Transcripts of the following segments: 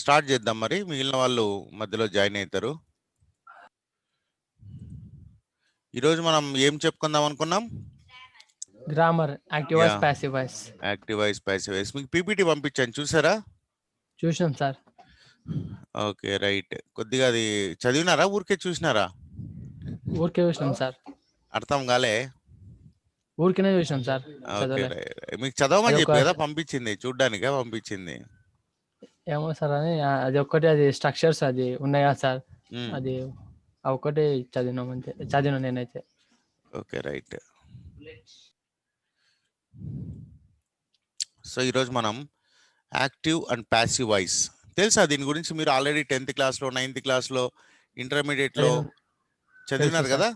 Start చేద్దాం మరి, మిగిలిన వాళ్ళు మధ్యలో జాయిన్ అవుతారు. ఈరోజు మనం ఏం చెప్పుకుందాం అనుకున్నాం? Grammar, active voice, passive voice. Active voice, passive voice. మీకు పీపీటీ పంపించాను, చూసారా? చూసాం సార్. Okay, right. కొద్దిగా అది చదివినారా, ఊరికే చూసినారా? ఊరికే చూసినాం సార్. అర్థం కాలే? ఊరికేనే చూసినాం సార్. ఓకే, మీకు చదవమని చెప్పి కదా పంపించింది, చూడ్డానికే పంపించింది. ఏమో సార్ అని అది ఒక్కటి, అది స్ట్రక్చర్స్ అది ఉన్నాయి కదా సార్, అది ఒక్కటి చదివినాం అంతే, చదివినా నేనైతే. Okay, right. సో ఈరోజు మనం యాక్టివ్ అండ్ ప్యాసివ్ వాయిస్, తెలుసా దీని గురించి? మీరు ఆల్రెడీ 10th క్లాస్లో, 9th క్లాస్లో, ఇంటర్మీడియట్లో చదివినారు కదా.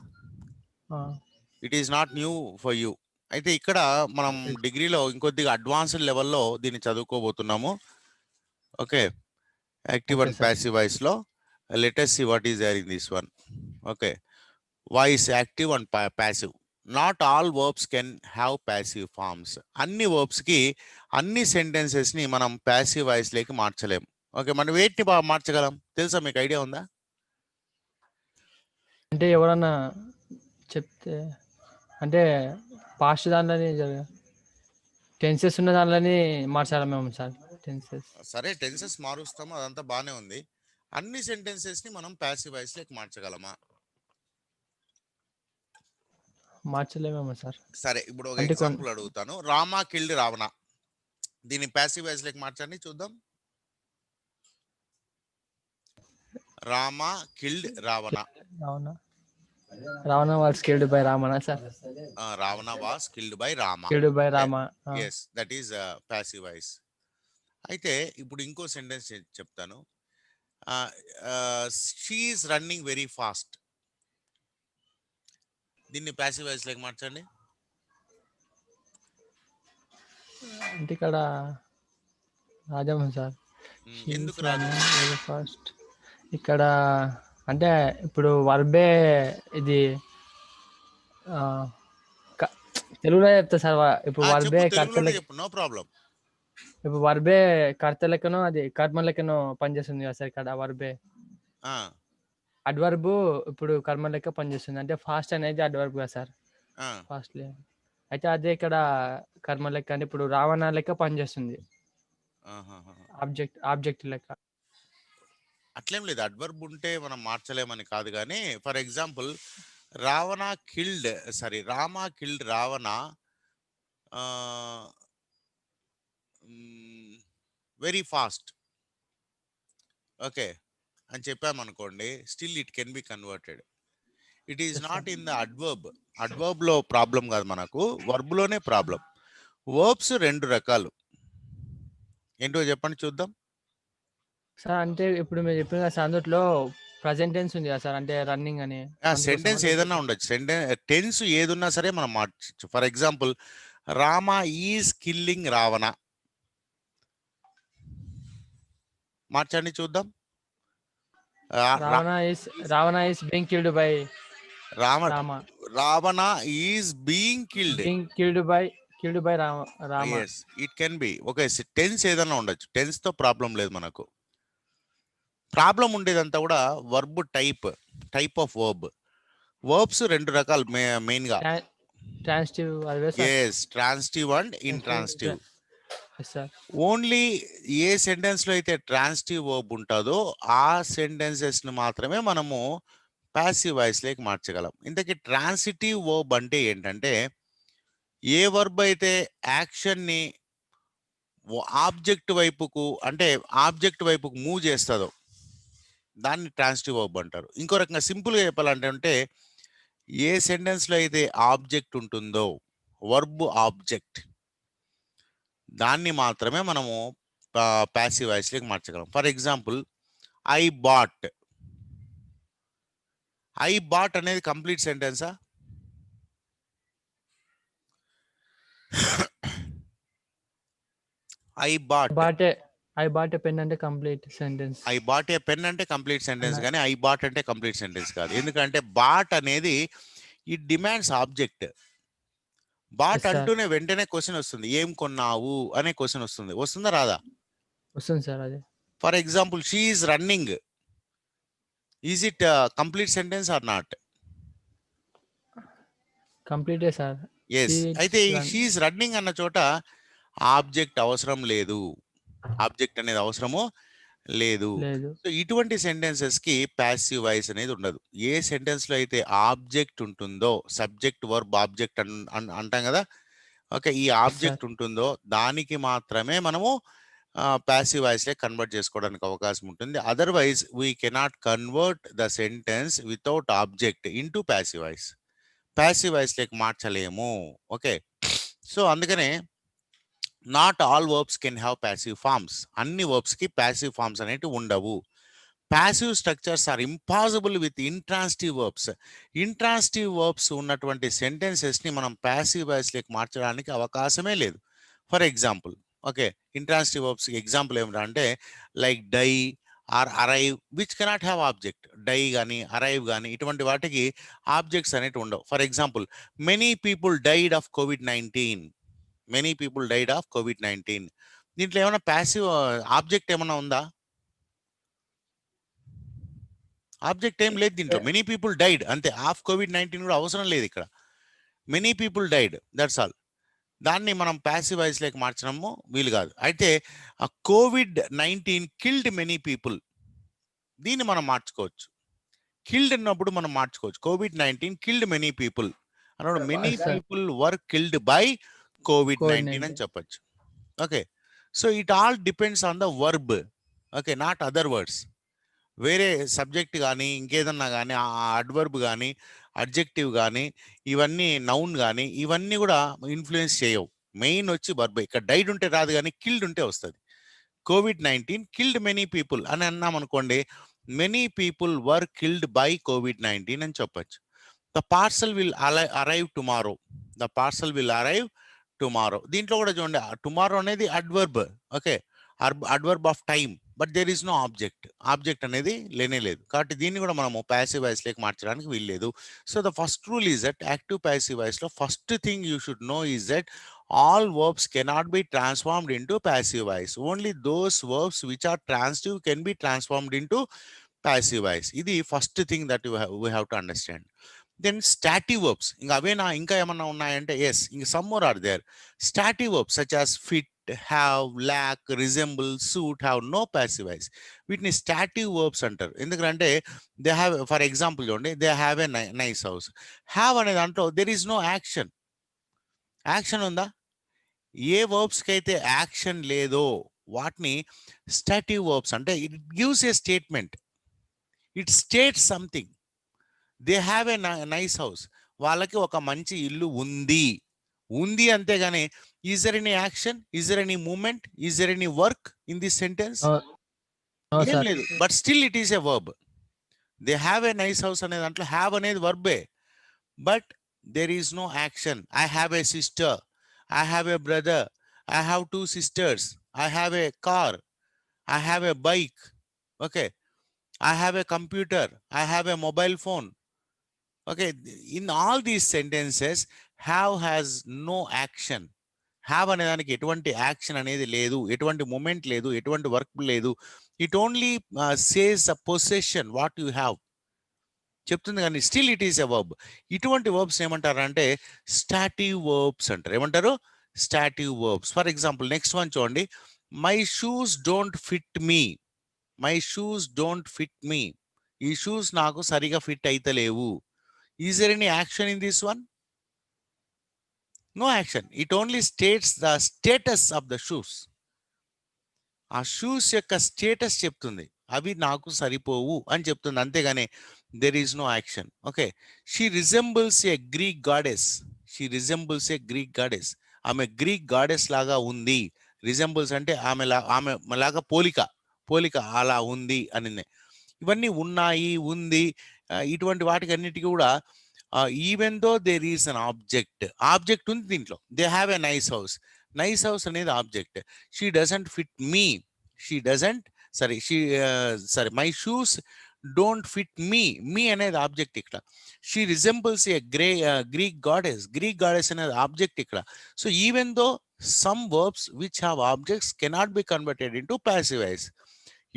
It is not new for you. అయితే ఇక్కడ మనం డిగ్రీలో ఇంకొద్దిగా అడ్వాన్స్డ్ లెవెల్లో దీన్ని చదువుకోబోతున్నాము. ఓకే, యాక్టివ్ అండ్ ప్యాసివ్ వాయిస్లో let us see what is there in this one. Okay, voice active and passive. Not all verbs can have passive forms. అన్ని వర్బ్స్కి, అన్ని సెంటెన్సెస్ని మనం ప్యాసివ్ వాయిస్లోకి మార్చలేం. ఓకే, మనం వేటిని మార్చగలం తెలుసా? మీకు ఐడియా ఉందా? అంటే ఎవరన్నా చెప్తే, అంటే పాస్ట్ దాంట్లోని టెన్సెస్ ఉన్న దాంట్లోని మార్చాలి మేము సార్. టెన్సెస్ సరే, టెన్సెస్ మారుస్తాము, అదంతా బాగానే ఉంది. అన్ని సెంటెన్సెస్ని మనం ప్యాసివ్ వాయిస్లోకి మార్చగలమా? మార్చలేమేమో సార్. సరే, ఇప్పుడు ఒక ఎగ్జాంపుల్ అడుగుతాను. రామా కిల్డ్ రావణ, దీన్ని ప్యాసివ్ వాయిస్లోకి మార్చండి చూద్దాం. Rama killed Ravana. Ravana was killed by Ramana sir? Ravana was killed by Rama. Killed by Rama. yes, that is passive voice. అయితే ఇప్పుడు ఇంకో సెంటెన్స్ చెప్తాను. She is running very fast, దీన్ని ప్యాసివ్ వాయిస్ లోకి మార్చండి. అంటే ఇక్కడ రాజమ్మ సార్, ఎందుకు రాదు? వెరీ ఫాస్ట్ ఇక్కడ అంటే ఇప్పుడు వర్బే ఇది తెలుగులో చెప్తా సార్. ఇప్పుడు వర్బే చెప్పు, నో ప్రాబ్లం. ఇప్పుడు వర్బే కర్త లెక్కనో, అది కర్మ లెక్కనో పనిచేస్తుంది కదా సార్ ఇక్కడ వర్బే. అడ్వర్బ్ ఇప్పుడు కర్మ లెక్క పనిచేస్తుంది, అంటే ఫాస్ట్ అనేది అడ్వర్బ్ కదా సార్, ఫాస్ట్లీ. అయితే అదే ఇక్కడ కర్మ లెక్క, అంటే ఇప్పుడు రావణ లెక్క పనిచేస్తుంది, ఆబ్జెక్ట్ లెక్క. అట్లేం లేదు, అడ్వర్బ్ ఉంటే మనం మార్చలేమని కాదు, కానీ for example Rama killed Ravana very fast, okay అని చెప్పామనుకోండి, still it can be converted. It is not in the adverb. అడ్వర్బ్లో ప్రాబ్లం కాదు మనకు, వర్బ్లోనే ప్రాబ్లం. వర్బ్స్ రెండు రకాలు, ఏంటో చెప్పండి చూద్దాం సార్. అంటే ఇప్పుడు మీరు చెప్పిన కదా సార్, అందులో ప్రజెంట్ టెన్స్ ఉంది కదా సార్, అంటే రన్నింగ్ అని. సెంటెన్స్ ఏదన్నా ఉండొచ్చు, టెన్స్ ఏదున్నా సరే మనం మార్చచ్చు. For example Rama is killing Ravana, మార్చండి చూద్దాం. Ravana is being killed by Rama. Ravana is being killed by Rama. yes, it can be. Okay, tense ఏదన్నా ఉండొచ్చు, టెన్స్ తో ప్రాబ్లం లేదు మనకు. ప్రాబ్లం ఉండేదంతా కూడా వర్బ్ టైప్ ఆఫ్ వర్బ్స్ రెండు రకాలు మెయిన్ గా. Transitive and intransitive. Only A sentence లో అయితే ట్రాన్సిటివ్ వర్బ్ ఉంటుందో ఆ సెంటెన్సెస్ ని మాత్రమే మనము ప్యాసివ్ వాయిస్ లోకి మార్చగలం. ఇంతకీ ట్రాన్సిటివ్ వర్బ్ అంటే ఏంటంటే, ఏ వర్బ్ అయితే యాక్షన్ని ఆబ్జెక్ట్ వైపుకు మూవ్ చేస్తుందో దాన్ని ట్రాన్సిటివ్ వర్బ్ అంటారు. ఇంకో రకంగా సింపుల్గా చెప్పాలంటే, ఏ సెంటెన్స్లో అయితే ఆబ్జెక్ట్ ఉంటుందో, వర్బ్ ఆబ్జెక్ట్, దాన్ని మాత్రమే మనము ప్యాసివ్ వాయిస్లోకి మార్చగలం. ఫర్ ఎగ్జాంపుల్ ఐ బాట్ అనేది కంప్లీట్ సెంటెన్సా? ఐ బాట్ ఏ పెన్ అంటే complete sentence. I bought a pen అంటే కంప్లీట్ సెంటెన్స్, కానీ ఐ బాట్ అంటే కంప్లీట్ సెంటెన్స్ కాదు. ఎందుకంటే బాట్ అనేది it demands object. Bought sir అంటూనే వెంటనే క్వశ్చన్ వస్తుంది, ఏం కొన్నావు అనే క్వశ్చన్ వస్తుంది. వస్తుందా రాదా? వస్తుంది సార్ అది. For example, she is running. Is it complete sentence or not? కంప్లీటే సార్. ఎస్. అయితే ఈ షీ ఈజ్ రన్నింగ్ అన్న చోట ఆబ్జెక్ట్ అవసరం లేదు. ఆబ్జెక్ట్ అనేది అవసరము లేదు. లేదు. సో ఇటువంటి సెంటెన్సెస్ కి ప్యాసివ్ వాయిస్ అనేది ఉండదు. ఏ సెంటెన్స్ లో అయితే ఆబ్జెక్ట్ ఉంటుందో, సబ్జెక్ట్ వర్బ్ ఆబ్జెక్ట్ అంటాం కదా, ఓకే, ఈ ఆబ్జెక్ట్ ఉంటుందో దానికి మాత్రమే మనము ప్యాసివ్ వాయిస్ లే కన్వర్ట్ చేసుకోవడానికి అవకాశం ఉంటుంది. Otherwise we cannot convert the sentence without object into passive voice. Passive voice లేక మార్చలేము. ఓకే, సో అందుకనే not all verbs can have passive forms. అన్ని వర్బ్స్ కి ప్యాసివ్ ఫార్మ్స్ అనేవి ఉండవు. Passive structures are impossible with intransitive verbs. Intransitive verbs ఉన్నటువంటి sentences ని మనం ప్యాసివ్ వాయిస్ లేక మార్చడానికి అవకాశమే లేదు. For example, okay, intransitive verbs example ఏమిటంటే like die or arrive, which cannot have object. Die కానీ అరైవ్ కానీ ఇటువంటి వాటికి ఆబ్జెక్ట్స్ అనేవి ఉండవు. For example, many people died of COVID-19. Many people died of COVID-19. దీంట్లో ఏమైనా ప్యాసివ్ ఆబ్జెక్ట్ ఏమైనా ఉందా? ఆబ్జెక్ట్ ఏం లేదు దీంట్లో. మెనీ పీపుల్ డైడ్ అంతే. ఆఫ్ కోవిడ్-19 కూడా అవసరం లేదు ఇక్కడ. Many people died, that's all. దాన్ని మనం ప్యాసివ్ వాయిస్ లేక మార్చడము వీలు కాదు. అయితే కోవిడ్-19 కిల్డ్ మెనీ పీపుల్, దీన్ని మనం మార్చుకోవచ్చు. కిల్డ్ అన్నప్పుడు మనం మార్చుకోవచ్చు. కోవిడ్-19 కిల్డ్ మెనీ పీపుల్ అన్నప్పుడు many people were killed by కోవిడ్-19 అని చెప్పచ్చు. Okay, so it all depends on the verb. Okay, not other words. వేరే సబ్జెక్ట్ కానీ ఇంకేదన్నా కానీ అడ్వర్బ్ కానీ అడ్జెక్టివ్ కానీ ఇవన్నీ నౌన్ కానీ ఇవన్నీ కూడా ఇన్ఫ్లుయెన్స్ చేయవు. మెయిన్ వచ్చి వర్బ్. ఇక్కడ డైడ్ ఉంటే రాదు కానీ కిల్డ్ ఉంటే వస్తుంది. కోవిడ్-19 కిల్డ్ మెనీ పీపుల్ అని అన్నాం అనుకోండి, many people were killed by కోవిడ్-19 అని చెప్పచ్చు. The parcel will arrive tomorrow. The parcel will arrive tomorrow. దీంట్లో కూడా చూడండి, టుమారో అనేది adverb. Okay, adverb of time, but there is no object. Object అనేది లేనే లేదు. కాబట్టి దీన్ని కూడా మనము ప్యాసివ్ వాయిస్ లేక మార్చడానికి వీల్లేదు. So the first rule is that active passive voice లో first thing you should know is that all verbs cannot be transformed into passive voice. Only those verbs which are transitive can be transformed into passive voice. This is first thing that we have to understand. Then stative verbs. Inka emanna unnayante, yes, some more are there. Stative verbs such as fit, have, lack, resemble, suit have no passive voice. Whitney stative verbs antar. Endukante they have, for example, they have a nice house. Have ane dantlo there is no action. Action ఉందా? ఏ వర్బ్స్కి అయితే action లేదో వాటిని stative verbs అంటే. It gives a statement, it states something. They have a nice house, వాళ్ళకి ఒక మంచి ఇల్లు ఉంది. ఉంది అంతేగాని is there any action, is there any movement, is there any work in this sentence? ఏం లేదు. But still it is a verb. They have a nice house అనే దాంట్లో హ్యావ్ అనేది వర్బే, but there is no action. I have a sister, I have a brother, I have 2 sisters, I have a car, I have a bike, okay, I have a computer, I have a mobile phone. Okay, in all these sentences have has no action. Have అనే దానికి ఎటువంటి action అనేది లేదు, ఎటువంటి moment లేదు, ఎటువంటి work లేదు. It only says a possession what you have చెప్తుంది, కానీ still it is a verb. ఇటువంటి వర్బ్స్ ఏమంటారు అంటే స్టాటివ్ వర్బ్స్ అంటారు. ఏమంటారు? Stative verbs. For example next one చూడండి, my shoes don't fit me. My shoes don't fit me. ఈ shoes నాకు సరిగా ఫిట్ అయితలేవు. Is there any action in this one? No action. It only states the status of the shoes. ఆ shoes యొక్క status చెప్తుంది, అవి నాకు సరిపోవు అని చెప్తుంది, అంతేగాని there is no action. Okay, she resembles a Greek goddess. She resembles a Greek goddess. ఆమె గ్రీక్ గాడెస్ లాగా ఉంది. రిజెంబుల్స్ అంటే ఆమె లాగా పోలిక అలా ఉంది అని. ఇవన్నీ ఉన్నాయి, ఉంది, ఇటువంటి వాటికి అన్నిటికీ కూడా even though there is an object ఉంది దీంట్లో. They have a nice house. Nice house అనేది object. She doesn't fit me. My shoes don't fit me అనేది ఆబ్జెక్ట్ ఇక్కడ. She resembles a Greek goddess అనేది ఆబ్జెక్ట్ ఇక్కడ. So even though some verbs which have objects cannot be converted into passive voice.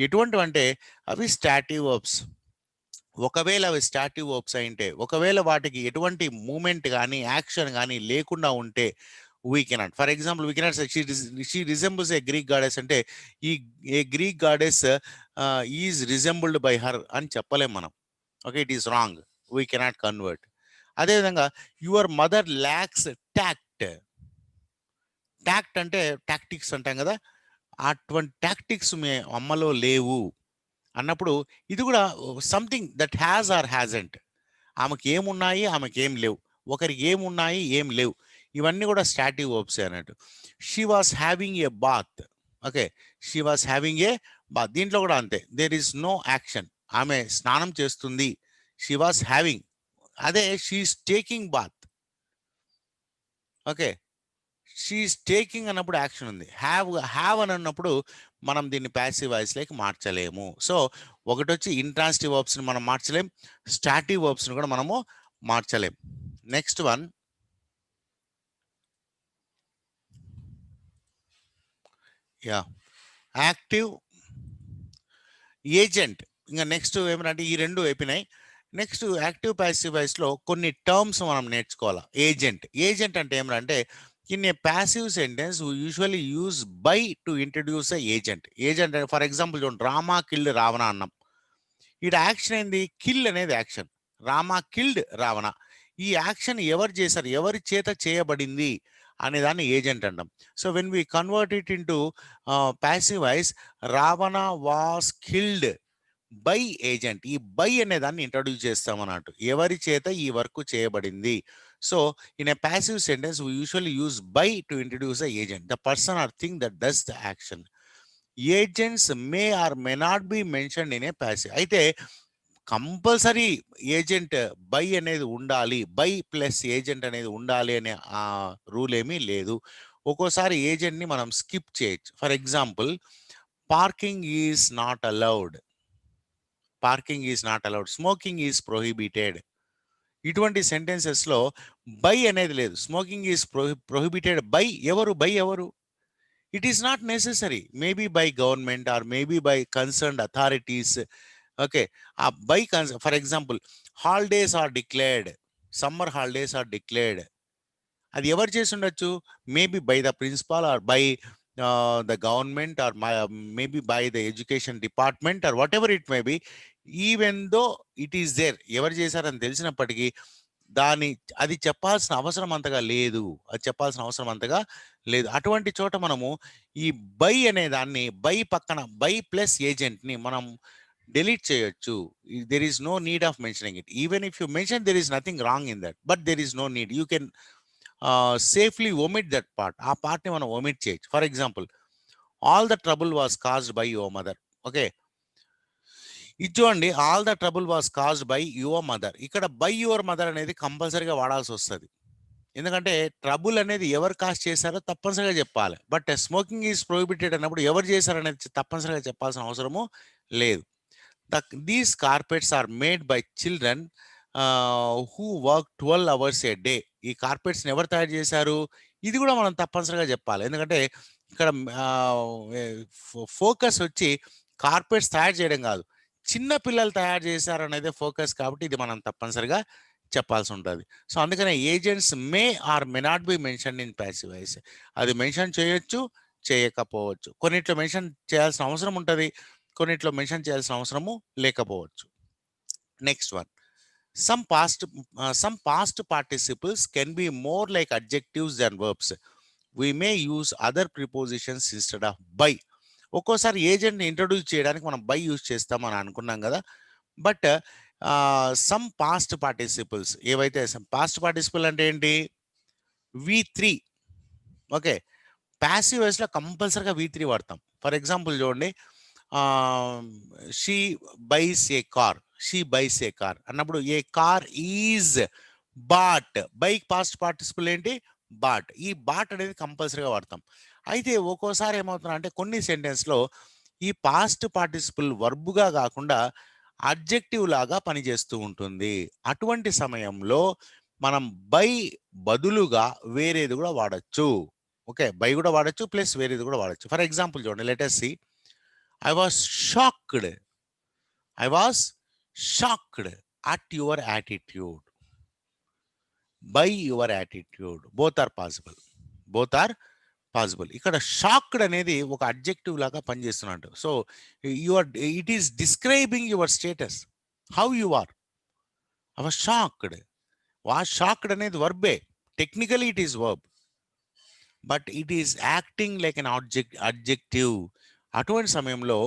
ఎటువంటివి అంటే అవి stative verbs. ఒకవేళ అవి stative verbs అయింటే, ఒకవేళ వాటికి ఎటువంటి మూమెంట్ కానీ యాక్షన్ కానీ లేకుండా ఉంటే we cannot. For example we cannot she resembles a Greek goddess అంటే ఈ a Greek goddess is resembled by her అని చెప్పలేం మనం. Okay, it is wrong, we cannot convert. అదేవిధంగా your mother lacks tact. Tact అంటే టాక్టిక్స్ అంటాం కదా, అటువంటి టాక్టిక్స్ మీ అమ్మలో లేవు అన్నప్పుడు ఇది కూడా something that has are hasn't. ఆమెకి ఏమున్నాయి, ఆమెకి ఏం లేవు, ఒకరికి ఏమున్నాయి ఏం లేవు, ఇవన్నీ కూడా స్టాటివ్ వర్బ్స్ అన్నట్టు. She was having a bath. Okay, she was having a bath, దీంట్లో కూడా అంతే, దేర్ ఈస్ నో యాక్షన్. ఆమె స్నానం చేస్తుంది, షీ వాస్ హ్యావింగ్. అదే she is taking bath. Okay, she is taking అన్నప్పుడు యాక్షన్ ఉంది. హ్యావ్ అని అన్నప్పుడు మనం దీన్ని ప్యాసివ్ వాయిస్ లైక్ మార్చలేము. సో ఒకటి వచ్చి ఇంట్రాన్సిటివ్ వర్బ్స్ని మనం మార్చలేం, స్టాటివ్ వర్బ్స్ని కూడా మనము మార్చలేం. Next one, ya, active agent. ఇంకా నెక్స్ట్ ఏమనంటే ఈ రెండు అయిపోయినాయి. నెక్స్ట్ యాక్టివ్ ప్యాసివ్ వాయిస్లో కొన్ని టర్మ్స్ మనం నేర్చుకోవాలి. ఏజెంట్ అంటే ఏమనంటే in a passive sentence we usually use by to introduce a agent. Agent for example చూడండి, రామా కిల్డ్ రావణ అన్నాం. ఇక్కడ యాక్షన్ ఏంది, కిల్ అనేది యాక్షన్. రామా కిల్డ్ రావణ, ఈ యాక్షన్ ఎవరు చేశారు, ఎవరి చేత చేయబడింది అనే దాన్ని ఏజెంట్ అంటాం. So when we convert it into passive voice, Ravana was killed by agent. ఈ బై అనే దాన్ని ఇంట్రడ్యూస్ చేస్తాం అన్నట్టు, ఎవరి చేత ఈ వర్క్ చేయబడింది. So in a passive sentence we usually use by to introduce the agent, the person or thing that does the action. Agents may or may not be mentioned in a passive. అయితే compulsory agent by అనేది ఉండాలి, by plus agent అనేది ఉండాలి అనే ఆ rule ఏమీ లేదు. ఒక్కోసారి ఏజెంట్ని మనం స్కిప్ చేయొచ్చు. For example, parking is not allowed, smoking is prohibited. ఇటువంటి సెంటెన్సెస్లో బై అనేది లేదు, స్మోకింగ్ ఈజ్ ప్రొహిబిటెడ్ బై ఎవరు, it is not necessary, maybe by government or maybe by concerned authorities. Okay, ఆ by for example, holidays are declared, summer holidays are declared, అది ఎవరు చేసి ఉండొచ్చు, maybe by the principal or by the government or maybe by the education department or whatever it may be. Even though it is there, ఎవరు చేశారని తెలిసినప్పటికీ అది చెప్పాల్సిన అవసరం అంతగా లేదు, అటువంటి చోట మనము ఈ బై అనే దాన్ని, బై పక్కన బై ప్లస్ ఏజెంట్ని మనం delete చేయొచ్చు. There is no need of mentioning it. Even if you mention, there is nothing wrong in that, but there is no need. You can safely omit that part. ఆ పార్ట్ని మనం omit చేయొచ్చు. For example, all the trouble was caused by your mother. Okay, ఇది చూడండి, all the trouble was caused by your mother. ఇక్కడ by your mother అనేది కంపల్సరీగా వాడాల్సి వస్తుంది, ఎందుకంటే ట్రబుల్ అనేది ఎవరు కాజ్ చేశారో తప్పనిసరిగా చెప్పాలి. బట్ స్మోకింగ్ ఈజ్ ప్రొహిబిటెడ్ అన్నప్పుడు ఎవరు చేశారనేది తప్పనిసరిగా చెప్పాల్సిన అవసరము లేదు. These carpets are made by children who work 12 hours a day. ఈ కార్పెట్స్ని ఎవరు తయారు చేశారు, ఇది కూడా మనం తప్పనిసరిగా చెప్పాలి. ఎందుకంటే ఇక్కడ ఫోకస్ వచ్చి కార్పెట్స్ తయారు చేయడం కాదు, చిన్న పిల్లలు తయారు చేశారు అనేది ఫోకస్, కాబట్టి ఇది మనం తప్పనిసరిగా చెప్పాల్సి ఉంటుంది. సో అందుకనే agents may or may not be mention in passive voice. అది మెన్షన్ చేయొచ్చు, చేయకపోవచ్చు. కొన్నిట్లో మెన్షన్ చేయాల్సిన అవసరం ఉంటుంది, కొన్నిట్లో మెన్షన్ చేయాల్సిన అవసరము లేకపోవచ్చు. Next one, some past participles can be more like adjectives than verbs. We may use other prepositions instead of by. ఒక్కోసారి ఏజెంట్ని ఇంట్రడ్యూస్ చేయడానికి మనం బై యూజ్ చేస్తామని అనుకున్నాం కదా, బట్ సమ్ పాస్ట్ పార్టిసిపుల్స్ ఏవైతే, పాస్ట్ పార్టిసిపుల్ అంటే ఏంటి, V3. ఓకే, ప్యాసివ్ వాయిస్లో కంపల్సరీగా V3 వాడతాం. ఫర్ ఎగ్జాంపుల్ చూడండి, షీ బైస్ ఏ కార్ అన్నప్పుడు ఏ కార్ ఈజ్ బాట్, బైక్ పాస్ట్ పార్టిసిపుల్ ఏంటి, బాట్. ఈ బాట్ అనేది కంపల్సరీగా వాడతాం. అయితే ఒక్కోసారి ఏమవుతున్నా అంటే కొన్ని సెంటెన్స్లో ఈ పాస్ట్ పార్టిసిపుల్ వర్బుగా కాకుండా అడ్జెక్టివ్ లాగా పనిచేస్తూ ఉంటుంది. అటువంటి సమయంలో మనం బై బదులుగా వేరేది కూడా వాడచ్చు. ఓకే, బై కూడా వాడచ్చు ప్లస్ వేరేది కూడా వాడచ్చు. ఫర్ ఎగ్జాంపుల్ చూడండి, let us see. I was shocked. I was shocked at your attitude. By your attitude, both are possible. Both are possible. ఇక్కడ షాక్డ్ అనేది ఒక అడ్జెక్టివ్ లాగా పనిచేస్తున్నట్టు. So it is describing your status, how you are. I was shocked. Was shocked అనేది వర్బే, technically it is verb, but it is acting like an adjective. అటువంటి సమయంలో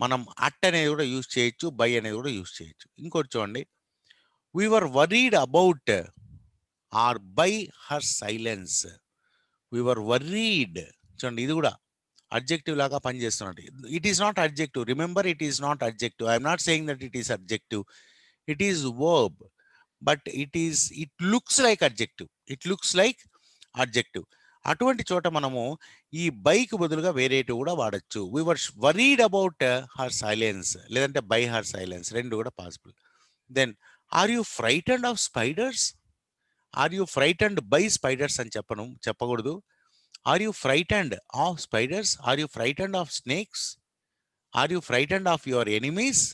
మనం అట్ అనేది కూడా యూజ్ చేయొచ్చు, బై అనేది కూడా యూజ్ చేయొచ్చు. ఇంకోటి చూడండి, we were worried about or by her silence. We were worried. చూడండి, ఇది కూడా అడ్జెక్టివ్ లాగా పనిచేస్తున్నట్టు. It is not adjective. Remember, it is not adjective. I'm not saying that it is adjective. It is verb, but it looks like adjective. It looks like adjective. అటువంటి చోట మనము ఈ బైక్ బదులుగా వేరేటివి కూడా వాడచ్చు. We were worried about her silence, లేదంటే బై హర్ సైలెన్స్, రెండు కూడా possible. Then are you frightened of spiders? Are you frightened by spiders అని చెప్పకూడదు. Are you frightened of spiders? Are you frightened of snakes? Are you frightened of your enemies?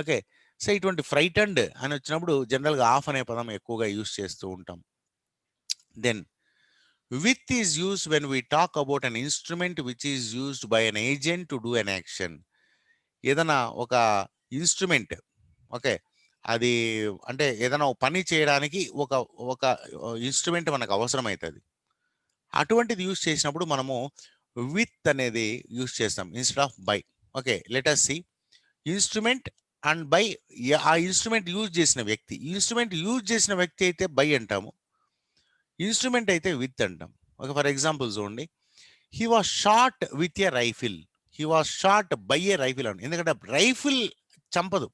Okay, so ఇటువంటి frightened అని వచ్చినప్పుడు జనరల్గా of అనే పదం ఎక్కువగా use చేస్తూ ఉంటాం. Then with is used when we talk about an instrument which is used by an agent to do an action. ఏదైనా ఒక ఇన్స్ట్రుమెంట్, ఓకే, అది అంటే ఏదైనా పని చేయడానికి ఒక ఒక ఇన్స్ట్రుమెంట్ మనకు అవసరం అవుతుంది. అటువంటిది యూజ్ చేసినప్పుడు మనము విత్ అనేది యూజ్ చేస్తాం instead of by. Okay, let us see. Instrument and by, ఆ ఇన్స్ట్రుమెంట్ యూజ్ చేసిన వ్యక్తి. ఇన్స్ట్రుమెంట్ యూజ్ చేసిన వ్యక్తి అయితే బై అంటాము, ఇన్స్ట్రుమెంట్ అయితే విత్ అంటాం. ఓకే, ఫర్ ఎగ్జాంపుల్ చూడండి, he was shot with a rifle. He was shot by a rifle అని. ఎందుకంటే రైఫిల్ చంపదు.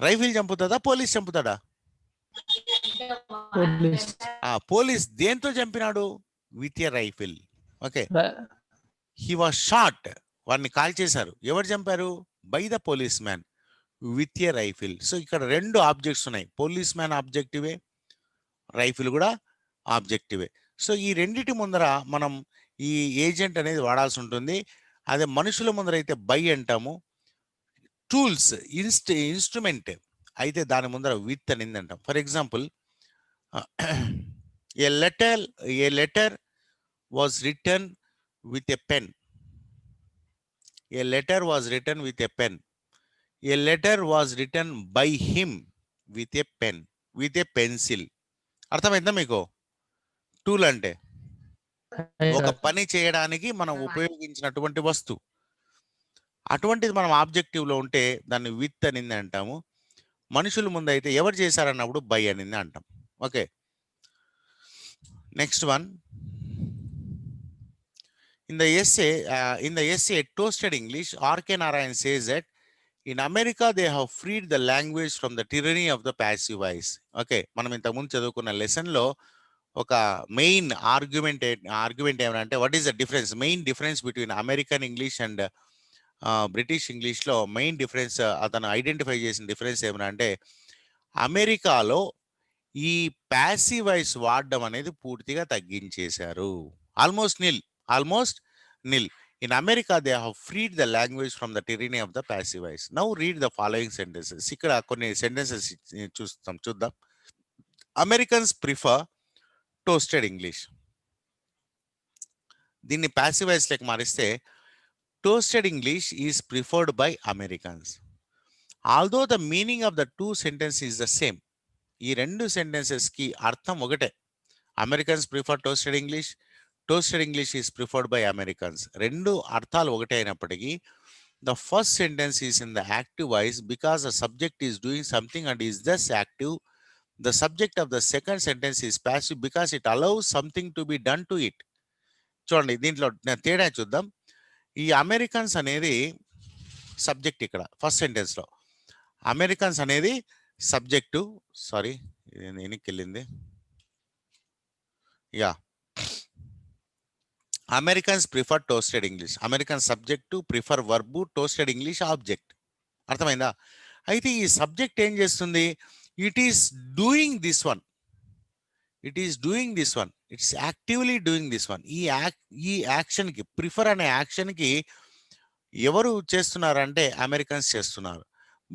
రైఫిల్ చంపుతుందా, పోలీస్ చంపుతాడా? పోలీస్ దేంతో చంపినాడు? With a rifle. Okay, he was shot, వాడిని కాల్ చేశారు. ఎవరు చంపారు? By the police man with a rifle. So ఇక్కడ రెండు ఆబ్జెక్ట్స్ ఉన్నాయి, పోలీస్ మ్యాన్ ఆబ్జెక్టివే, రైఫిల్ కూడా ఆబ్జెక్టివే. సో ఈ రెండిటి ముందర మనం ఈ ఏజెంట్ అనేది వాడాల్సి ఉంటుంది. అదే మనుషుల ముందర అయితే బై అంటాము. టూల్స్, ఇన్స్ట్రుమెంట్ అయితే దాని ముందర విత్ అనేది అంటాం. For example, A letter was return with a pen. A letter was return with a pen. A letter was written by him with a pen, with a pencil. అర్థమైందా మీకు? Tool అంటే ఒక పని చేయడానికి మనం ఉపయోగించినటువంటి వస్తువు. అటువంటిది మనం ఆబ్జెక్టివ్ లో ఉంటే దాన్ని విత్ అనింది అంటాము. మనుషుల ముందు అయితే ఎవరు చేశారన్నప్పుడు బై అనింది అంటాం. Okay, next one. In the essay Toasted English, R.K. Narayan says that in America they have freed the language from the tyranny of the passive voice. Okay, మనం ఇంతకుముందు చదువుకున్న లెసన్ లో ఒక మెయిన్ ఆర్గ్యుమెంట్ ఏమంటే, what is the difference, main difference between American English and British ఇంగ్లీష్లో main difference అతను identify చేసిన difference ఏమనంటే, అమెరికాలో ఈ ప్యాసివ్ వాయిస్ వాడడం అనేది పూర్తిగా తగ్గించేశారు. Almost nil. In America they have freed the language from the tyranny of the passive voice. Now read the following sentences. ఇక్కడ కొన్ని సెంటెన్సెస్ చూద్దాం. Americans prefer toasted English. దీన్ని ప్యాసివ్ వాయిస్ లెక్క మారిస్తే, toasted English is preferred by Americans. Although the meaning of the two sentence is the same. ఈ రెండు సెంటెన్సెస్కి అర్థం ఒకటే. Americans prefer toasted English is preferred by Americans. రెండు అర్థాలు ఒకటే అయినప్పటికీ the first sentence is in the active voice because the subject is doing something and is thus active. The subject of the second sentence is passive because it allows something to be done to it. చూడండి, దీంట్లో తేడా చూద్దాం. ఈ Americans అనేది subject. ఇక్కడ first sentence లో Americans అనేది subject. Sorry, వెనక్కి వెళ్ళింది. Yeah, Americans prefer toasted English. American subject, prefer verb, toasted English object. అర్థమైందా? అయితే ఈ సబ్జెక్ట్ ఏం చేస్తుంది? It is doing this one, it is doing this one, it's actively doing this one. ఈ యాక్షన్కి, prefer అనే యాక్షన్కి ఎవరు చేస్తున్నారంటే అమెరికన్స్ చేస్తున్నారు.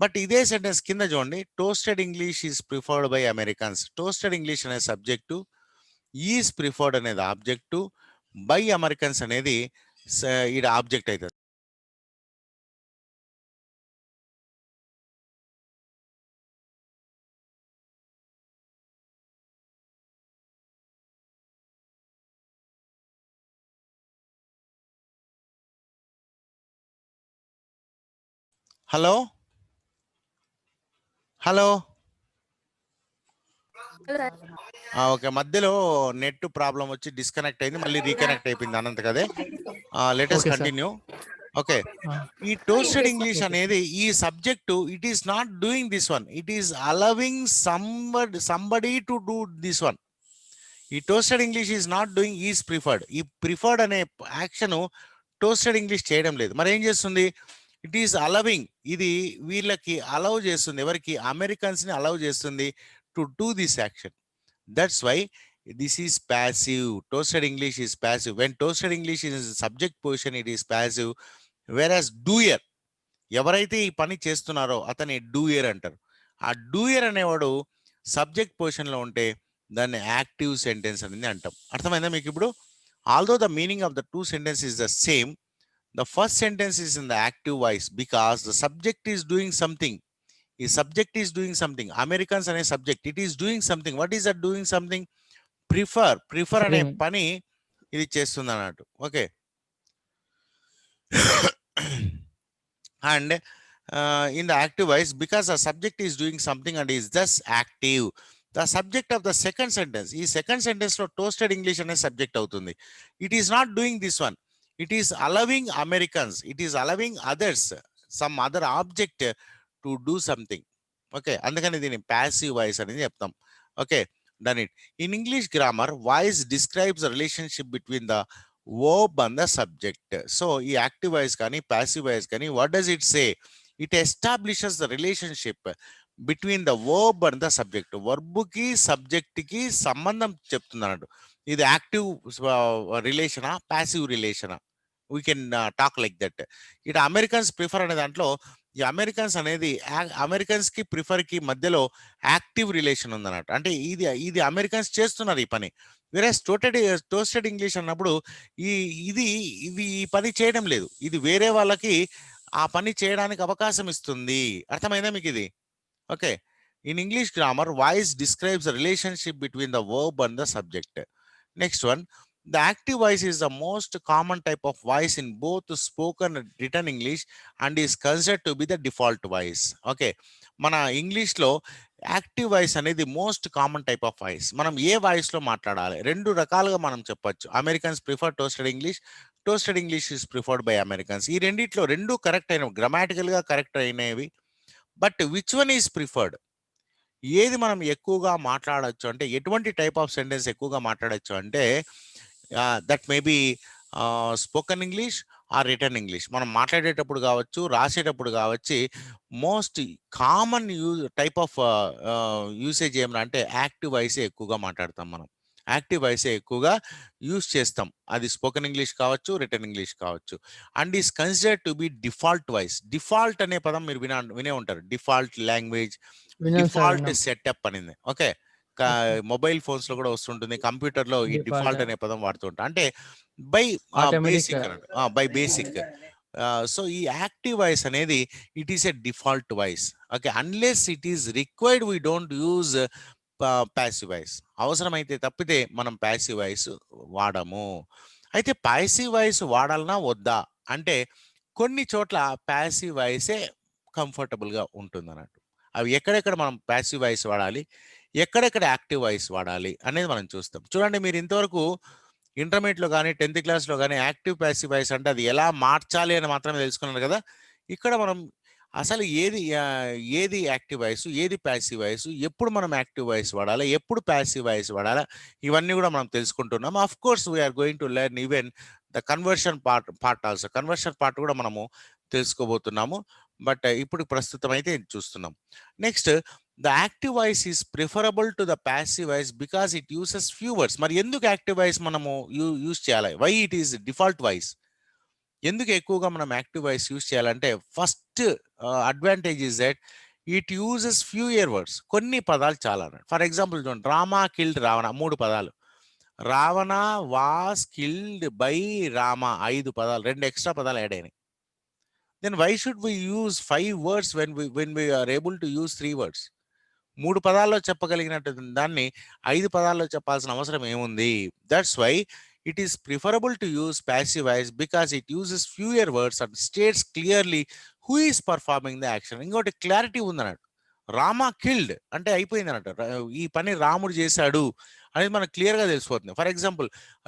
బట్ ఇదే సెంటెన్స్ కింద చూడండి, toasted English is preferred by Americans. Toasted English అనే సబ్జెక్టు, ఈజ్ ప్రిఫర్డ్ అనేది ఆబ్జెక్టు, బై అమెరికన్స్ అనేది ఇది ఆబ్జెక్ట్ అవుతుంది. హలో హలో ఓకే, మధ్యలో నెట్ ప్రాబ్లం వచ్చి డిస్కనెక్ట్ అయింది, మళ్ళీ రీకనెక్ట్ అయిపోయింది అనంత కదే. Latest okay sir. Continue. Okay, ఈ టోస్టెడ్ ఇంగ్లీష్ అనేది ఈ subject it is not doing this one, it is allowing somebody to do this one. ఈ toasted English is not doing, is preferred. ఈ ప్రిఫర్డ్ అనే action toasted English చేయడం లేదు. మరి ఏం చేస్తుంది? ఇట్ ఈస్ అలవింగ్, ఇది వీళ్ళకి అలౌ చేస్తుంది. ఎవరికి? అమెరికన్స్ని అలౌ చేస్తుంది to do this action. That's why this is passive. Toasted English is passive. When toasted English is subject position it is passive. Whereas doer, ఎవరైతే ఈ పని చేస్తున్నారో అతని డూయర్ అంటారు. ఆ డూయర్ అనేవాడు సబ్జెక్ట్ పొజిషన్లో ఉంటే దాన్ని యాక్టివ్ సెంటెన్స్ అనేది అంటాం. అర్థమైందా మీకు ఇప్పుడు? Although the meaning of the two sentence is the same, the first sentence is in the active voice because the subject is doing something. ఈ subject is doing something. Americans అనే subject it is doing something. What is that doing something? Prefer అనే పని ఇది చేస్తుంది అన్నట్టు. Okay, and in the active voice, because the subject is doing something and is thus active, the subject of the second sentence, ఈ second sentence లో toasted English అనే subject అవుతుంది. It is not doing this one, it is allowing Americans, it is allowing others, some other object to do something. Okay, అందుకని దీన్ని passive voice అనేది చెప్తాం. Okay, done it. In English grammar, voice describes relationship between the verb and the subject. So ఈ active voice కానీ passive voice కానీ what does it say? It establishes the relationship between the verb and the subject. Verb కి subject కి సంబంధం చెప్తున్నాడు. ఇది active రిలేషనా, passive రిలేషనా? We can talk like that. ఇటు అమెరికన్స్ ప్రిఫర్ అనే దాంట్లో ఈ అమెరికన్స్ అనేది అమెరికన్స్ కి ప్రిఫర్ కి మధ్యలో యాక్టివ్ రిలేషన్ ఉందన్నట్టు. అంటే ఇది అమెరికన్స్ చేస్తున్నారు ఈ పని. వేరే టోస్టెడ్ ఇంగ్లీష్ అన్నప్పుడు ఇది ఈ పని చేయడం లేదు, ఇది వేరే వాళ్ళకి ఆ పని చేయడానికి అవకాశం ఇస్తుంది. అర్థమైందా మీకు ఇది? Okay, in English grammar voice describes the relationship between the verb and the subject. Next one, the active voice is the most common type of voice in both spoken and written English and is considered to be the default voice. Okay, మన ఇంగ్లీష్లో active voice అనేది most common type of voice. మనం ఏ వాయిస్లో మాట్లాడాలి? రెండు రకాలుగా మనం చెప్పొచ్చు. Americans prefer toasted English, toasted English is preferred by Americans. ఈ రెండిట్లో రెండు కరెక్ట్ అయినవి, గ్రామాటికల్గా కరెక్ట్ అయినవి. But which one is preferred? ఏది మనం ఎక్కువగా మాట్లాడచ్చు అంటే, ఎటువంటి టైప్ ఆఫ్ సెంటెన్స్ ఎక్కువగా మాట్లాడచ్చు అంటే, that may be spoken English are return English. మనం మాట్లాడేటప్పుడు కావచ్చు, రాసేటప్పుడు కావచ్చు, most common type of usage ఏమన్నా అంటే యాక్టివ్ వాయిసే ఎక్కువగా మాట్లాడతాం మనం, యాక్టివ్ వాయిసే ఎక్కువగా యూజ్ చేస్తాం. అది స్పోకెన్ ఇంగ్లీష్ కావచ్చు, రిటర్న్ ఇంగ్లీష్ కావచ్చు. And is considered to be default voice. Default అనే పదం మీరు వినే ఉంటారు. డిఫాల్ట్ లాంగ్వేజ్, డిఫాల్ట్ సెటప్ అనేది. ఓకే, మొబైల్ ఫోన్స్ లో కూడా వస్తుంటుంది, కంప్యూటర్ లో ఈ డిఫాల్ట్ అనే పదం వాడుతుంటా. అంటే బై బేసిక్ అన్నట్టు, బై బేసిక్. సో ఈ యాక్టివ్ వాయిస్ అనేది it is a default voice. Okay, unless it is required we don't use passive voice. అవసరమైతే తప్పితే మనం ప్యాసివ్ వాయిస్ వాడము. అయితే ప్యాసివ్ వాయిస్ వాడాలన్నా వద్దా అంటే, కొన్ని చోట్ల ప్యాసివ్ వాయిసే కంఫర్టబుల్గా ఉంటుంది అన్నట్టు. అవి ఎక్కడెక్కడ మనం ప్యాసివ్ వాయిస్ వాడాలి, ఎక్కడెక్కడ యాక్టివ్ వాయిస్ వాడాలి అనేది మనం చూస్తాం. చూడండి, మీరు ఇంతవరకు ఇంటర్మీడియట్లో కానీ 10th క్లాస్లో కానీ యాక్టివ్ ప్యాసివ్ వాయిస్ అంటే అది ఎలా మార్చాలి అని మాత్రమే తెలుసుకున్నారు కదా. ఇక్కడ మనం అసలు ఏది యాక్టివ్ వాయిస్, ఏది ప్యాసివ్ వాయిస్, ఎప్పుడు మనం యాక్టివ్ వాయిస్ వాడాలి, ఎప్పుడు ప్యాసివ్ వాయిస్ వాడాలా, ఇవన్నీ కూడా మనం తెలుసుకుంటున్నాం. Of course we're going to learn even the conversion part also. Conversion part కూడా మనము తెలుసుకోబోతున్నాము. బట్ ఇప్పుడు ప్రస్తుతం అయితే ఇది చూస్తున్నాం. Next, the active voice is preferable to the passive voice because it uses few words. మరి ఎందుకు యాక్టివ్ వాయిస్ మనము యూజ్ చేయాలి? Why it is default voice? ఎందుకు ఎక్కువగా మనం యాక్టివ్ వాయిస్ యూజ్ చేయాలంటే, first advantage is that it uses fewer words. కొన్ని పదాలు చాలా. ఫర్ ఎగ్జాంపుల్ చూడండి, రామా కిల్డ్ రావణ 3 పదాలు. Ravana was killed by Rama 5 పదాలు, 2 ఎక్స్ట్రా పదాలు యాడ్ అయినాయి. Then why should we use 5 words when we are able to use 3 words? 3 పదాల్లో చెప్పగలిగినట్టు దాన్ని 5 పదాల్లో చెప్పాల్సిన అవసరం ఏముంది? That's why it is preferable to use passive voice because it uses fewer words and states clearly who is performing the action. ఇంకోటి clarity ఉందన్నట్టు. Rama killed అంటే అయిపోయింది అన్నట్టు, ఈ పని రాముడు చేశాడు అనేది మనకు క్లియర్గా తెలిసిపోతుంది. For example,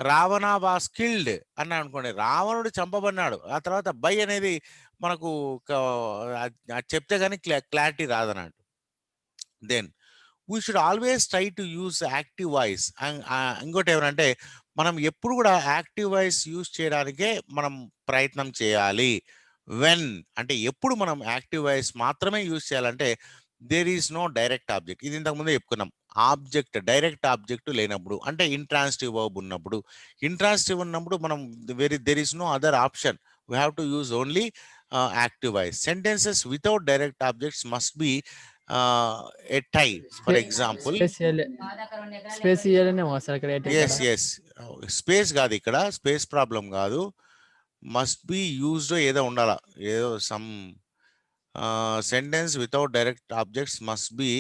Ravana was killed అన్నా అనుకోండి, రావణుడు చంపబడినాడు. ఆ తర్వాత బై అనేది మనకు చెప్తే కానీ క్లారిటీ రాదన్నట్టు. Then we should always try to use active voice. ఇంకోటి ఏమనంటే, మనం ఎప్పుడు కూడా యాక్టివ్ వాయిస్ యూజ్ చేయడానికే మనం ప్రయత్నం చేయాలి. వెన్ అంటే ఎప్పుడు మనం యాక్టివ్ వాయిస్ మాత్రమే యూజ్ చేయాలంటే, there is no direct object. ఇది ఇంతకుముందే చెప్పుకున్నాం. ఆబ్జెక్ట్, డైరెక్ట్ ఆబ్జెక్ట్ లేనప్పుడు, అంటే ఇంట్రాన్సిటివ్ వర్బ్ ఉన్నప్పుడు. ఇంట్రాన్సిటివ్ ఉన్నప్పుడు మనం there is no other option. We have to use only active voice. Sentences without direct objects must be a type. For example, space ఇయ్యాలనేమో sir ఇక్కడ yes, స్పేస్ కాదు, ఇక్కడ space problem కాదు. Must be used ఏదో ఉండాలా, ఏదో some sentence without direct objects must be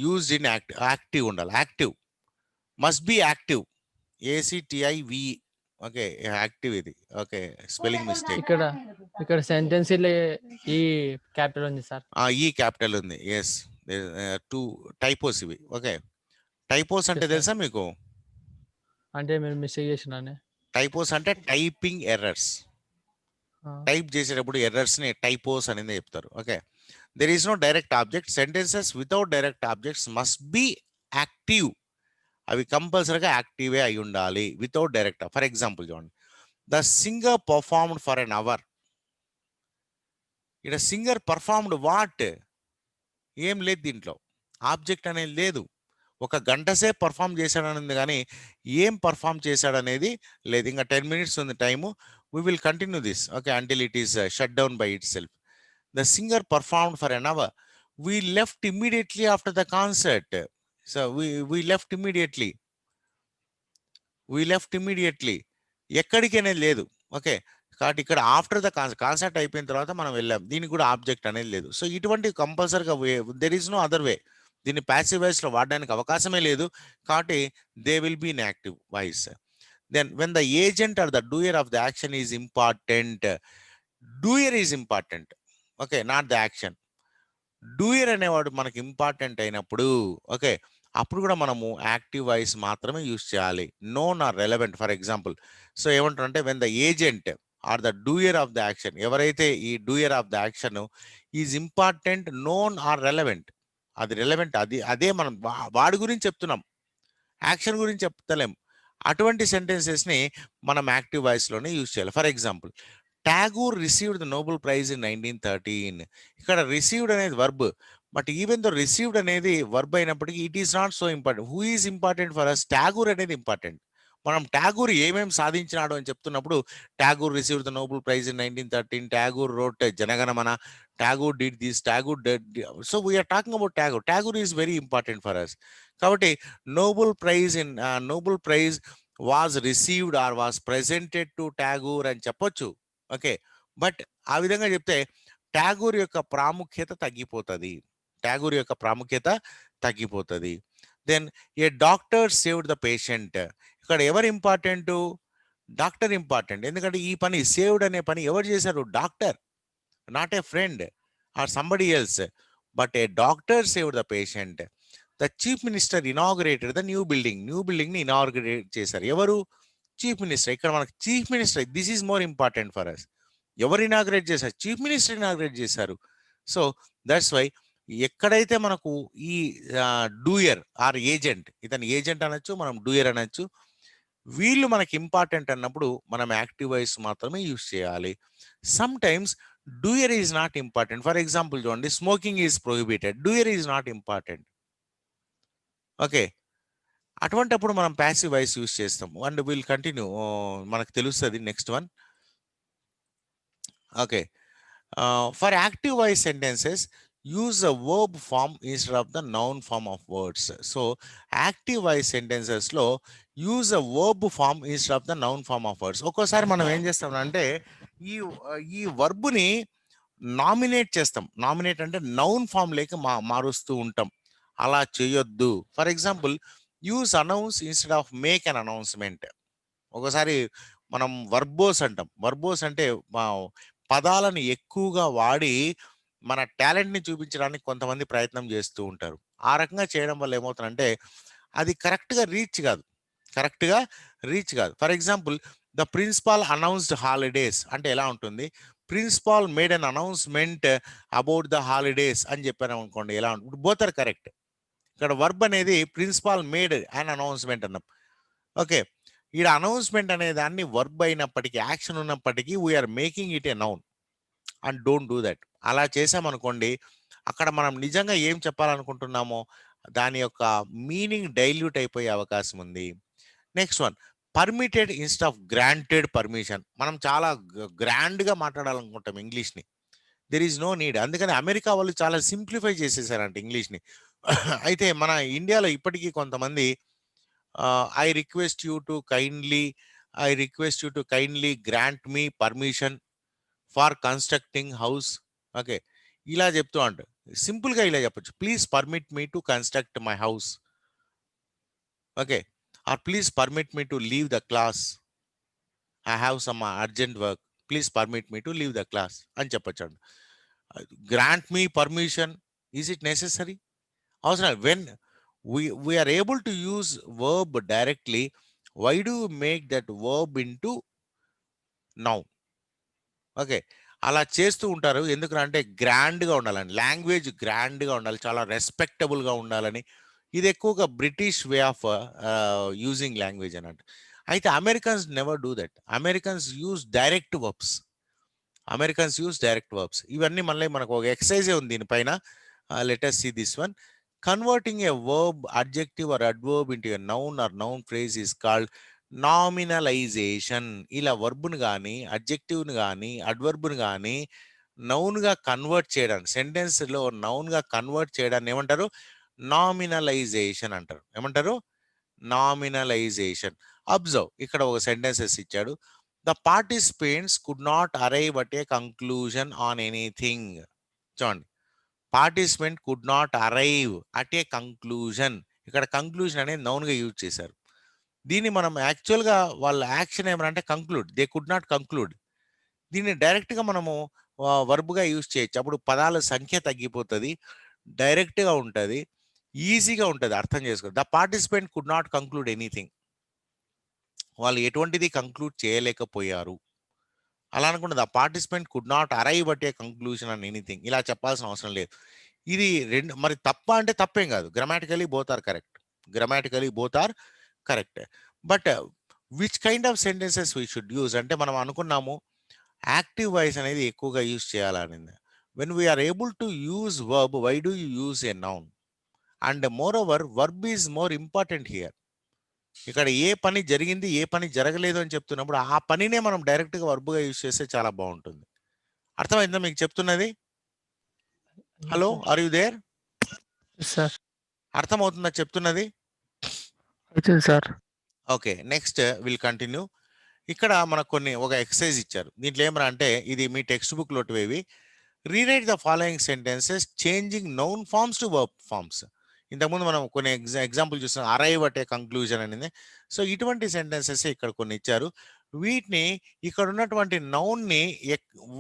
used in active ఉండాలి. Active must be active, ACTIV. Okay, active ఇది. Okay, spelling mistake. ఇక్కడ సెంటెన్స్ ఈ క్యాపిటల్ ఉంది సార్. ఈ క్యాపిటల్ ఉంది. ఎస్, 2 టైపోస్ ఇవి. ఓకే, టైపోస్ అంటే తెలుసా మీకు? అంటే మీరు మిస్టేక్ చేసినానే. టైపోస్ అంటే టైపింగ్ ఎర్రర్స్. టైప్ చేసేటప్పుడు ఎర్రర్స్ ని టైపోస్ అనేది చెప్తారు. Okay, there is no direct object. Sentences without direct objects must be active. అవి కంపల్సరీగా యాక్టివే అయి ఉండాలి, వితౌట్ డైరెక్ట్. ఫర్ ఎగ్జాంపుల్ చూడండి, the singer performed for an hour. ఇక్కడ సింగర్ పర్ఫార్మ్డ్ వాట్? ఏం లేదు దీంట్లో, ఆబ్జెక్ట్ అనేది లేదు. ఒక గంట సేపు పర్ఫామ్ చేశాడనేది కానీ ఏం పర్ఫామ్ చేశాడనేది లేదు. ఇంకా 10 minutes ఉంది time. We will continue this, okay, until it is shut down by itself. The singer performed for an hour. We left immediately after the concert. So we left immediately. ఎక్కడికి అనేది లేదు. Okay, కాబట్టి ఇక్కడ after the concert అయిపోయిన తర్వాత మనం వెళ్ళాం, దీనికి కూడా ఆబ్జెక్ట్ అనేది లేదు. సో ఇటువంటి కంపల్సరీగా there is no other way. దీన్ని ప్యాసివ్ వాయిస్ లో వాడడానికి అవకాశమే లేదు. కాబట్టి they will be in active voice. Then when the agent or the doer of the action is important. Doer is important, okay, not the action. Doer అనేవాడు మనకి important అయినప్పుడు, okay, అప్పుడు కూడా మనము యాక్టివ్ వాయిస్ మాత్రమే యూజ్ చేయాలి. Known or relevant. For example, so ఏమంటారంటే, when the agent or the doer of the action, ఎవరైతే ఈ doer of the action is important, known or relevant, అది రెలవెంట్, అదే మనం వాడి గురించి చెప్తున్నాం, యాక్షన్ గురించి చెప్తలేం. అటువంటి సెంటెన్సెస్ని మనం యాక్టివ్ వాయిస్లోనే యూజ్ చేయాలి. For example, Tagore received the Nobel prize in 1913. ఇక్కడ రిసీవ్డ్ అనేది verb, but even though received అనేది వర్బ్ అయినప్పటికీ it is not so important. Who is important for us? Tagore అనేది ఇంపార్టెంట్. మనం టాగూర్ ఏమేమి సాధించినాడు అని చెప్తున్నప్పుడు, Tagore received the Nobel prize in 1913, Tagore wrote Jana Gana Mana, Tagore did this, Tagore did. So we're talking about Tagore. Tagore is very important for us. కాబట్టి Nobel prize was received or was presented to Tagore అని చెప్పొచ్చు. Okay, but ఆ విధంగా చెప్తే టాగూర్ యొక్క ప్రాముఖ్యత తగ్గిపోతుంది. Then a doctor saved the patient. ఇక్కడ ఎవరు ఇంపార్టెంట్? Doctor important. ఎందుకంటే ఈ పని, సేవ్డ్ అనే పని ఎవరు చేశారు? Doctor, not a friend or somebody else, but a doctor saved the patient. The chief minister inaugurated the new building ని ఇనాగరేట్ చేశారు. ఎవరు? Chief minister. ఇక్కడ మనకు chief minister, this is more important for us. ఎవరు inaugurate చేశారు? Chief minister inaugurate చేశారు. So that's why ఎక్కడైతే మనకు ఈ డూయర్ ఆర్ ఏజెంట్, ఇతను ఏజెంట్ అనొచ్చు, మనం డూయర్ అనొచ్చు, వీళ్ళు మనకి ఇంపార్టెంట్ అన్నప్పుడు మనం యాక్టివ్ వాయిస్ మాత్రమే యూజ్ చేయాలి. Some times doer is not important. For example చూడండి, smoking is prohibited, doer is not important. Okay, అటువంటప్పుడు మనం ప్యాసివ్ వాయిస్ యూస్ చేస్తాం. అండ్ విల్ కంటిన్యూ, మనకు తెలుస్తుంది next one. Okay, for active voice sentences use the verb form instead of the noun form of words. So active voice సెంటెన్సెస్లో use the verb form instead of the noun form of words. ఒక్కోసారి మనం ఏం చేస్తామంటే ఈ ఈ వర్బుని nominate చేస్తాం. Nominate అంటే noun form లేక మారుస్తూ ఉంటాం. అలా చేయొద్దు. For example, use announce instead of make an announcement. ఒకసారి మనం వర్బోస్ అంటాం. వర్బోస్ అంటే పదాలను ఎక్కువగా వాడి మన టాలెంట్ని చూపించడానికి కొంతమంది ప్రయత్నం చేస్తూ ఉంటారు. ఆ రకంగా చేయడం వల్ల ఏమవుతుందంటే అది కరెక్ట్గా రీచ్ కాదు. కరెక్ట్గా రీచ్ కాదు. For example, the principal announced holidays అంటే ఎలా ఉంటుంది? Principal made an announcement about the holidays అని చెప్పాను అనుకోండి, ఎలా ఉంటుంది? Both are correct. ఇక్కడ వర్బ్ అనేది ప్రిన్సిపాల్ మేడ్ అన్ అనౌన్స్మెంట్ అన్నాం. ఓకే, ఈడ అనౌన్స్మెంట్ అనే దాన్ని వర్బ్ అయినప్పటికీ, యాక్షన్ ఉన్నప్పటికీ we're making it a noun and don't do that. అలా చేసామనుకోండి, అక్కడ మనం నిజంగా ఏం చెప్పాలనుకుంటున్నామో దాని యొక్క మీనింగ్ డైల్యూట్ అయిపోయే అవకాశం ఉంది. Next one, permitted instead of granted permission. మనం చాలా గ్రాండ్గా మాట్లాడాలనుకుంటాం ఇంగ్లీష్ని. There is no need. అందుకని అమెరికా వాళ్ళు చాలా సింప్లిఫై చేసేసారంట ఇంగ్లీష్ని. అయితే మన ఇండియాలో ఇప్పటికీ కొంతమంది I request you to kindly grant me permission for constructing house. Okay, ఇలా చెప్తూ అంటారు. సింపుల్గా ఇలా చెప్పొచ్చు, please permit me to construct my house. Okay, or please permit me to leave the class, I have some urgent work, please permit me to leave the class అని చెప్పొచ్చు. Grant me permission, is it necessary? అవసరం. When we are able to use verb directly, why do you make that verb into noun? Okay, అలా చేస్తూ ఉంటారు. ఎందుకంటే గ్రాండ్గా ఉండాలని, language గ్రాండ్గా ఉండాలి, చాలా రెస్పెక్టబుల్గా ఉండాలని. ఇది ఎక్కువగా British way of using language అన్నట్టు. అయితే Americans never do that. Americans use direct verbs. ఇవన్నీ మళ్ళీ మనకు ఒక ఎక్సర్సైజే ఉంది దీనిపైన. Let us see this one. Converting a verb, adjective or adverb into a noun or noun phrase is called నామినలైజేషన్. ఇలా వర్బ్ను కానీ, అడ్జెక్టివ్ని కానీ, అడ్వర్బ్ను కానీ నౌన్గా కన్వర్ట్ చేయడానికి, సెంటెన్స్లో నౌన్గా కన్వర్ట్ చేయడాన్ని ఏమంటారు? నామినలైజేషన్ అంటారు. ఏమంటారు? నామినలైజేషన్. అబ్జర్వ్, ఇక్కడ ఒక సెంటెన్సెస్ ఇచ్చాడు. The participants could not arrive at a conclusion on anything. చూడండి, participant could not arrive at a conclusion. ఇక్కడ కంక్లూజన్ అనేది నౌన్గా యూజ్ చేశారు. దీన్ని మనం యాక్చువల్గా వాళ్ళ యాక్షన్ ఏమనంటే conclude, they could not conclude. దీన్ని డైరెక్ట్గా మనము వర్బ్గా యూజ్ చేయొచ్చు. అప్పుడు పదాల సంఖ్య తగ్గిపోతుంది, డైరెక్ట్గా ఉంటుంది, ఈజీగా ఉంటుంది అర్థం చేసుకోవాలి. The participant could not conclude anything. వాళ్ళు ఎటువంటిది కంక్లూడ్ చేయలేకపోయారు. అలా అనుకుంటే the participant could not arrive at a conclusion on anything. ఇలా చెప్పాల్సిన అవసరం లేదు. ఇది రెండు మరి తప్ప అంటే తప్పేం కాదు. Grammatically both are correct. But which kind of sentences we should use అంటే మనం అనుకున్నాము యాక్టివ్ వాయిస్ అనేది ఎక్కువగా యూజ్ చేయాలని. When we're able to use verb, why do you use a noun? And moreover verb is more important here. ఇక్కడ ఏ పని జరిగింది, ఏ పని జరగలేదు అని చెప్తున్నప్పుడు ఆ పనినే మనం డైరెక్ట్గా వర్బ్గా యూజ్ చేస్తే చాలా బాగుంటుంది. అర్థమైందా మీకు చెప్తున్నది? Hello, are you there? Sir అర్థమవుతుందా చెప్తున్నది? Sir. Okay, next will continue. ఇక్కడ మనకు ఒక ఎక్సర్సైజ్ ఇచ్చారు. దీంట్లో ఏమరా అంటే ఇది మీ టెక్స్ట్ బుక్ లోటివేవి. Rewrite the following sentences changing noun forms to verb forms. ఇంతకుముందు మనం కొన్ని ఎగ్జాంపుల్ చూస్తాం, అరైవ్ అట్ ఏ కంక్లూజన్ అనేది. సో ఇటువంటి సెంటెన్సెస్ ఇక్కడ కొన్ని ఇచ్చారు. వీటిని ఇక్కడ ఉన్నటువంటి నౌన్ని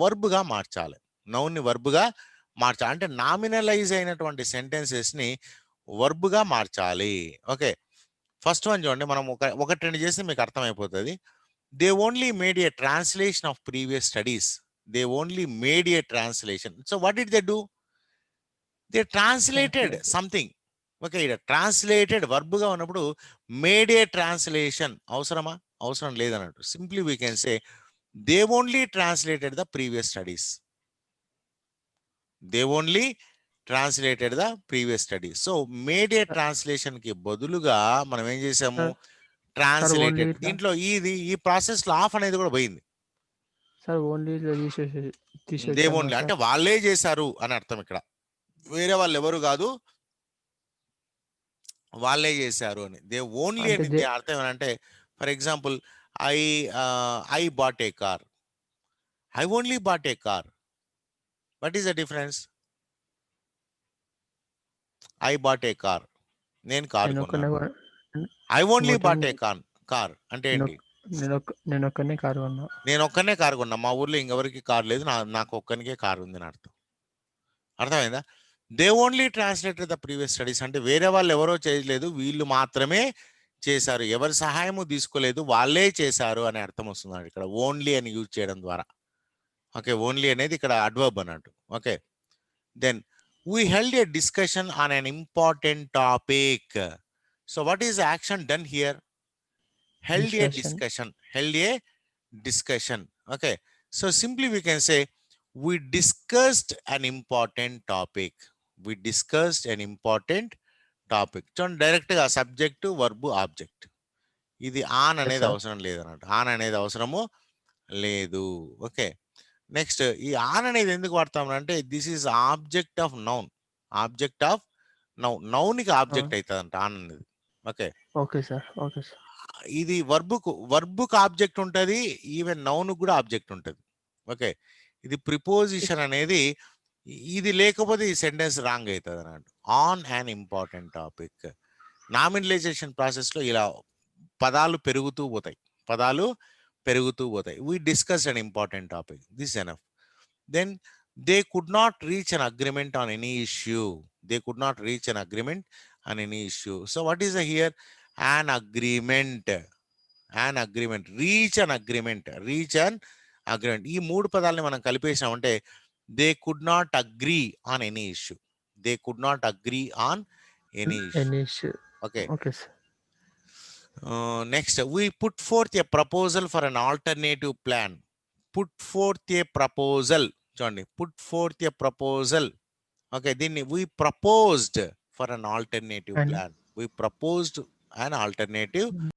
వర్బ్గా మార్చాలి. అంటే నామినలైజ్ అయినటువంటి సెంటెన్సెస్ని వర్బ్గా మార్చాలి. ఓకే, ఫస్ట్ వన్ చూడండి, మనం ఒకటి రెండు చేస్తే మీకు అర్థమైపోతుంది. They only made a translation of previous studies. So what did they do? They translated something. Okay, ఇక్కడ ట్రాన్స్లేటెడ్ వర్బ్గా ఉన్నప్పుడు మేడ్ ఏ ట్రాన్స్లేషన్ అవసరమా? అవసరం లేదన్నట్టు. Simply we can say they only translated the previous studies. They only translated the previous study. So made a translation కి బదులుగా మనం ఏం చేసాము, సార్ ఓన్లీ ట్రాన్స్లేటెడ్. ఇట్లా దీంట్లో ఈ ప్రాసెస్ లో ఆఫ్ అనేది కూడా పోయింది. సార్ ఓన్లీ ఇట్లా దే తీసేసాము ఓన్లీ అంటే సార్. వాళ్ళే చేశారు అని అర్థం. ఇక్కడ వేరే వాళ్ళు ఎవరు కాదు, వాళ్ళే చేశారు అని. దే ఓన్లీ అంటే అని దీని అర్థం ఏంటంటే, for example I I bought A car, I only bought a car. What is the difference? I bought A car, నేను కార్ నేను ఒక్కనే కొన్నాను. I only bought a car అంటే ఏంటి? నేను ఒక్కనే కారు కొన్నా. నేను ఒక్కనే కారు కొన్నా, మా ఊర్లో ఇంకెవరికి కార్ లేదు, నాకు ఒక్కనికే కారు ఉంది అని అర్థం. అర్థమైందా? They only translated the previous studies అంటే వేరే వాళ్ళు ఎవరో చేయలేదు, వీళ్ళు మాత్రమే చేశారు, ఎవరి సహాయము తీసుకోలేదు, వాళ్ళే చేశారు అనే అర్థం వస్తుంది ఇక్కడ ఓన్లీ అని యూజ్ చేయడం ద్వారా. ఓకే, ఓన్లీ అనేది ఇక్కడ అడ్వర్బ్ అన్నట్టు. Okay, then we held a discussion on an important topic. So what is the action done here? Held a discussion. Okay, so simply we can say we discussed an important topic. చూడండి, direct గా subject verb object. ఇది on అనేది అవసరం లేదన్నట్టు, on అనేది అవసరము లేదు. Okay, next ఈ ఆన్ అనేది ఎందుకు వాడతామంటే this is object of noun. నౌన్కి ఆబ్జెక్ట్ అవుతుందంట ఆన్ అనేది. Okay, okay sir. ఇది వర్బుకు ఆబ్జెక్ట్ ఉంటుంది, ఈవెన్ నౌన్ కూడా ఆబ్జెక్ట్ ఉంటుంది. ఓకే, ఇది ప్రిపోజిషన్ అనేది ఇది లేకపోతే ఈ సెంటెన్స్ రాంగ్ అవుతుంది అన్నట్టు. On an important topic. Nominalization process లో ఇలా పదాలు పెరుగుతూ పోతాయి. We discussed an important topic. This is enough. Then they could not reach an agreement on any issue. So what is here? An agreement. Reach an agreement. ఈ మూడు పదాలని మనం కలిపేసామంటే they could not agree on any issue. Okay. Next, we put forth a proposal for an alternative plan. Okay, then we proposed for an alternative plan.